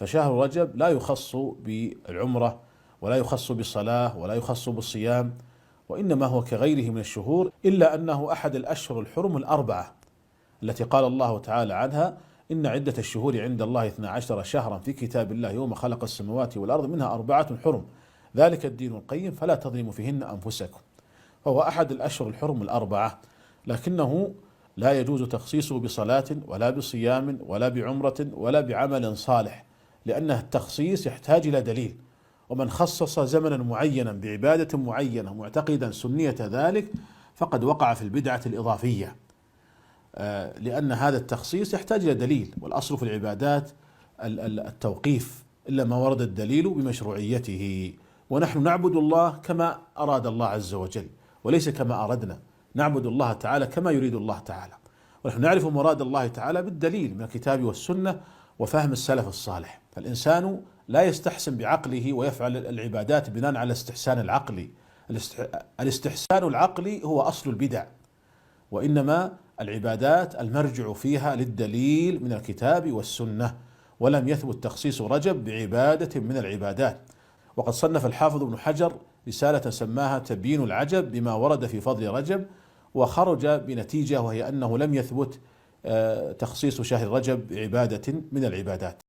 فشهر رجب لا يخص بالعمرة ولا يخص بالصلاة ولا يخص بالصيام، وإنما هو كغيره من الشهور، إلا أنه أحد الأشهر الحرم الأربعة التي قال الله تعالى عنها: إن عدة الشهور عند الله 12 شهرا في كتاب الله يوم خلق السماوات والأرض منها 4 حرم ذلك الدين القيم فلا تظلموا فيهن أنفسكم. فهو أحد الأشهر الحرم الأربعة، لكنه لا يجوز تخصيصه بصلاة ولا بصيام ولا بعمرة ولا بعمل صالح، لأن التخصيص يحتاج إلى دليل. ومن خصص زمنا معينا بعبادة معينة معتقدا سنية ذلك فقد وقع في البدعة الإضافية، لأن هذا التخصيص يحتاج إلى دليل، والأصل في العبادات التوقيف إلا ما ورد الدليل بمشروعيته. ونحن نعبد الله كما أراد الله عز وجل وليس كما أردنا، نعبد الله تعالى كما يريد الله تعالى، ونحن نعرف مراد الله تعالى بالدليل من الكتاب والسنة وفهم السلف الصالح. فالإنسان لا يستحسن بعقله ويفعل العبادات بناء على الاستحسان العقلي. الاستحسان العقلي هو أصل البدع، وإنما العبادات المرجع فيها للدليل من الكتاب والسنة، ولم يثبت تخصيص رجب بعبادة من العبادات. وقد صنف الحافظ ابن حجر رسالة سماها تبيين العجب بما ورد في فضل رجب، وخرج بنتيجة وهي أنه لم يثبت تخصيص شهر رجب بعبادة من العبادات.